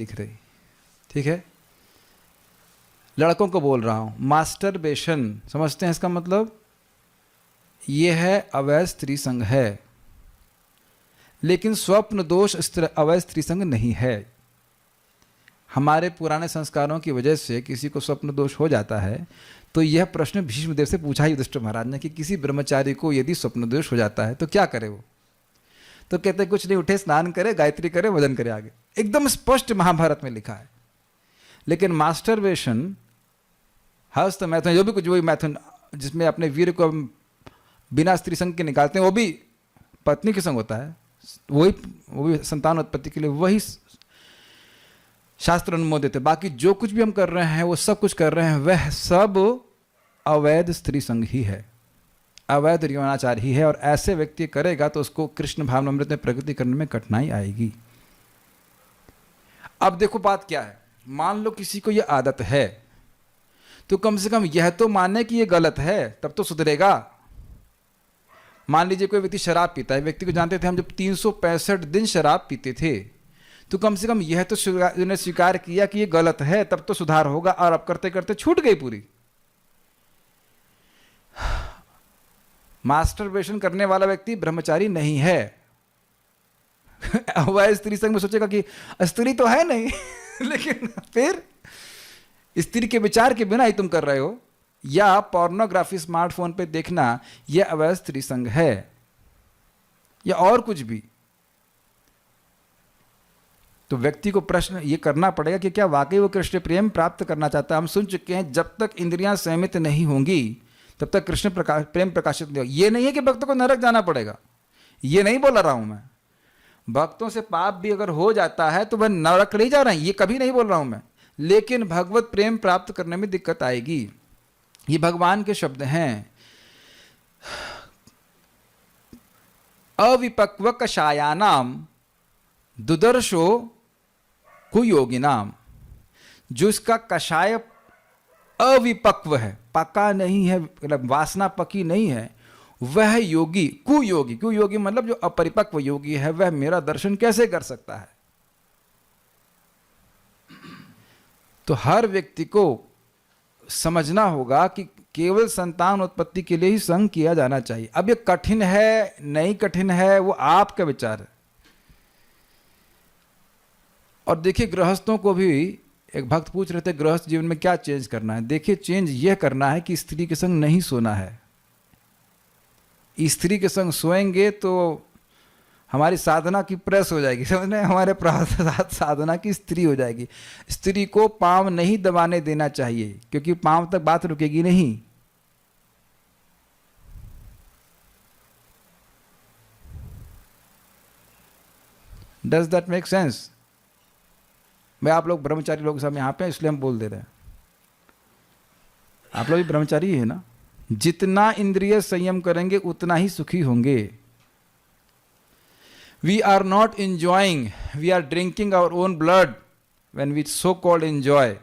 दिख रही। ठीक है, लड़कों को बोल रहा हूं, मास्टरबेशन समझते हैं इसका मतलब? यह है अवैध स्त्री संग है, लेकिन स्वप्न दोष अवैध स्त्री संग नहीं है। हमारे पुराने संस्कारों की वजह से किसी को स्वप्न दोष हो जाता है, तो यह प्रश्न भीष्मदेव से पूछा युधिष्ठिर महाराज ने कि किसी ब्रह्मचारी को यदि स्वप्न दोष हो जाता है तो क्या करे वो? तो कहते कुछ नहीं, उठे, स्नान करे, गायत्री करे, वजन करे, आगे एकदम स्पष्ट महाभारत में लिखा है। लेकिन मास्टरबेशन, हस्त मैथुन, जो भी कुछ वही मैथुन जिसमें अपने वीर को बिना स्त्री संग के निकालते हैं, वो भी पत्नी के संग होता है, वो भी संतान उत्पत्ति के लिए वही शास्त्र अनुमोदित है। बाकी जो कुछ भी हम कर रहे हैं, वो सब कुछ कर रहे हैं, वह सब अवैध स्त्री संग ही है, अवैध यौनाचार ही है। और ऐसे व्यक्ति करेगा तो उसको कृष्ण भावनामृत में प्रगति करने में कठिनाई आएगी। अब देखो बात क्या है, मान लो किसी को यह आदत है, तो कम से कम यह तो माने कि यह गलत है, तब तो सुधरेगा। मान लीजिए कोई व्यक्ति शराब पीता है, व्यक्ति को जानते थे हम जब 365 दिन शराब पीते थे, तो कम से कम यह तो स्वीकार किया कि यह गलत है, तब तो सुधार होगा। और अब करते करते छूट गई पूरी। मास्टरबेशन करने वाला व्यक्ति ब्रह्मचारी नहीं है। वह स्त्री संग में सोचेगा कि स्त्री तो है नहीं लेकिन फिर स्त्री के विचार के बिना ही तुम कर रहे हो, या पोर्नोग्राफी स्मार्टफोन पे देखना, यह अवैध स्त्री संग है, या और कुछ भी। तो व्यक्ति को प्रश्न ये करना पड़ेगा कि क्या वाकई वो कृष्ण प्रेम प्राप्त करना चाहता है। हम सुन चुके हैं, जब तक इंद्रियां संयमित नहीं होंगी तब तक कृष्ण प्रेम प्रकाशित नहीं होगा। ये नहीं है कि भक्तों को नरक जाना पड़ेगा, ये नहीं बोल रहा हूं मैं। भक्तों से पाप भी अगर हो जाता है तो वह नरक नहीं जा रहे हैं, ये कभी नहीं बोल रहा हूं मैं। लेकिन भगवत प्रेम प्राप्त करने में दिक्कत आएगी। ये भगवान के शब्द हैं, अविपक्व कषायानाम दुदर्शो कुयोगिनाम। जो इसका कषाय अविपक्व है, पका नहीं है, मतलब वासना पकी नहीं है, वह योगी, कुयोगी, कुयोगी मतलब जो अपरिपक्व योगी है, वह मेरा दर्शन कैसे कर सकता है। तो हर व्यक्ति को समझना होगा कि केवल संतान उत्पत्ति के लिए ही संग किया जाना चाहिए। अब ये कठिन है नहीं कठिन है, वो आपका विचार है। और देखिए, गृहस्थों को भी, एक भक्त पूछ रहे थे गृहस्थ जीवन में क्या चेंज करना है। देखिए, चेंज यह करना है कि स्त्री के संग नहीं सोना है। स्त्री के संग सोएंगे तो हमारी साधना की प्रेस हो जाएगी, समझ रहे हैं, हमारे साधना की स्त्री हो जाएगी। स्त्री को पांव नहीं दबाने देना चाहिए, क्योंकि पांव तक बात रुकेगी नहीं। Does that make sense? मैं, आप लोग ब्रह्मचारी लोग सब यहाँ पे, इसलिए हम बोल दे रहे हैं। आप लोग भी ब्रह्मचारी है ना? जितना इंद्रिय संयम करेंगे उतना ही सुखी होंगे। We are not enjoying, we are drinking our own blood when we so called enjoy।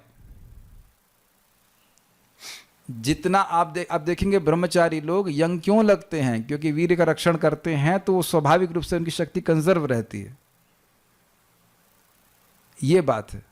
जितना आप देखेंगे ब्रह्मचारी लोग यंग क्यों लगते हैं? क्योंकि वीर का रक्षण करते हैं, तो स्वाभाविक रूप से उनकी शक्ति कंजर्व रहती है। ये बात है।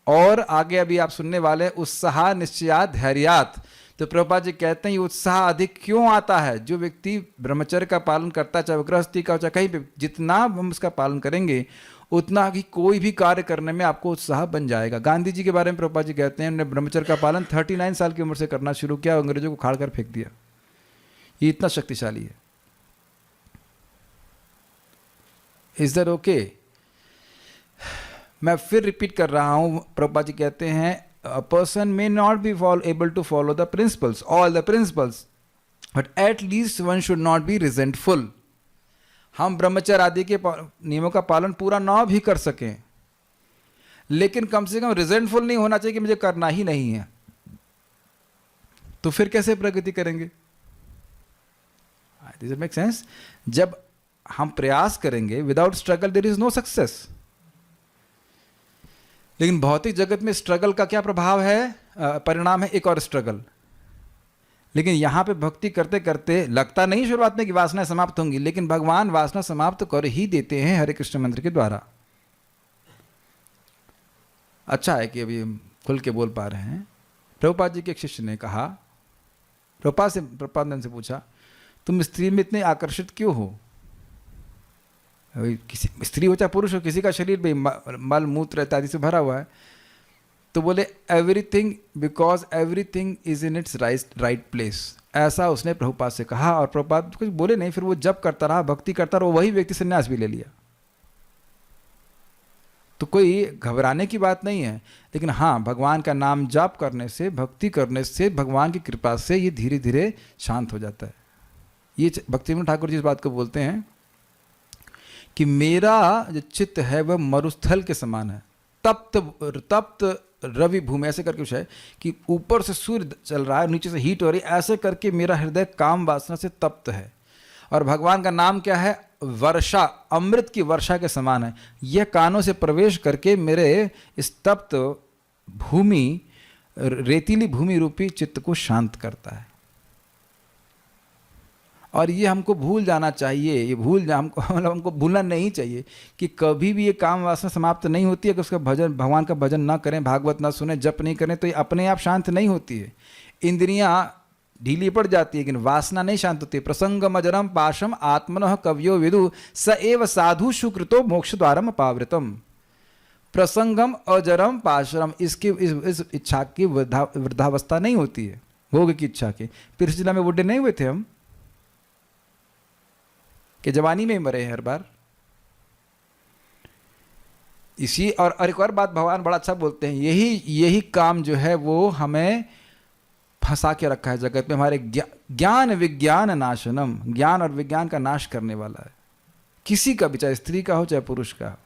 और आगे अभी आप सुनने वाले उत्साह निश्चयात धैर्यात। तो प्रभुपाद जी कहते हैं ये उत्साह अधिक क्यों आता है? जो व्यक्ति ब्रह्मचर्य का पालन करता है, चाहे गृहस्थी का, चाहे कहीं पे, जितना हम उसका पालन करेंगे उतना ही कोई भी कार्य करने में आपको उत्साह बन जाएगा। गांधी जी के बारे में प्रभुपाद जी कहते हैं, उन्होंने ब्रह्मचर्य का पालन 39 साल की उम्र से करना शुरू किया, अंग्रेजों को खाड़ कर फेंक दिया। ये इतना शक्तिशाली है। Is that okay? मैं फिर रिपीट कर रहा हूं, प्रभुपाद जी कहते हैं, a person may not be able to follow the principles, all the principles, but at least one should not be resentful। हम ब्रह्मचर्य आदि के नियमों का पालन पूरा ना भी कर सकें, लेकिन कम से कम रिजेंटफुल नहीं होना चाहिए कि मुझे करना ही नहीं है। तो फिर कैसे प्रगति करेंगे? Does it make sense? जब हम प्रयास करेंगे, without struggle there is no success. लेकिन भौतिक जगत में स्ट्रगल का क्या प्रभाव है, परिणाम है एक और स्ट्रगल। लेकिन यहाँ पे भक्ति करते करते लगता नहीं शुरुआत में कि वासना समाप्त होंगी, लेकिन भगवान वासना समाप्त कर ही देते हैं हरे कृष्ण मंत्र के द्वारा। अच्छा है कि अभी हम खुल के बोल पा रहे हैं। प्रभुपाद जी के एक शिष्य ने कहा, प्रभुपाद से पूछा, तुम स्त्री में इतने आकर्षित क्यों हो? किसी स्त्री हो चाहे पुरुष हो, किसी का शरीर भी मल मूत्र इत्यादि से भरा हुआ है। तो बोले everything, because everything is in its right place. ऐसा उसने प्रभुपाद से कहा, और प्रभुपाद कुछ बोले नहीं। फिर वो जप करता रहा, भक्ति करता रहा, वही व्यक्ति संन्यास भी ले लिया। तो कोई घबराने की बात नहीं है, लेकिन हाँ, भगवान का नाम जाप करने से, भक्ति करने से, भगवान की कृपा से ये धीरे धीरे शांत हो जाता है। ये भक्तिविनोद ठाकुर जी इस बात को बोलते हैं कि मेरा जो चित्त है वह मरुस्थल के समान है, तप्त रवि भूमि, ऐसे करके कुछ है कि ऊपर से सूर्य चल रहा है, नीचे से हीट हो रही है, ऐसे करके मेरा हृदय काम वासना से तप्त है। और भगवान का नाम क्या है? वर्षा, अमृत की वर्षा के समान है। यह कानों से प्रवेश करके मेरे इस तप्त भूमि, रेतीली भूमि रूपी चित्त को शांत करता है। और ये हमको भूल जाना चाहिए, ये हमको भूलना नहीं चाहिए कि कभी भी ये काम वासना समाप्त नहीं होती है कि उसका भजन, भगवान का भजन ना करें, भागवत ना सुने, जप नहीं करें तो ये अपने आप शांत नहीं होती है। इंद्रियां ढीली पड़ जाती है, लेकिन वासना नहीं शांत होती। प्रसंगम अजरम पाशम आत्मनः कव्यो विदु स एव साधु सुकृतो मोक्ष द्वारम पावृतम। प्रसंगम अजरम पाशम, इसकी इस इच्छा की वृद्धावस्था नहीं होती है, भोग की इच्छा की। पिछले जिला में बुढ़े नहीं हुए थे हम कि जवानी में ही मरे हर बार। इसी और एक और बात भगवान बड़ा अच्छा बोलते हैं, यही काम जो है वो हमें फंसा के रखा है जगत में, हमारे ज्ञान विज्ञान नाशनम, ज्ञान और विज्ञान का नाश करने वाला है। किसी का भी, चाहे स्त्री का हो चाहे पुरुष का हो।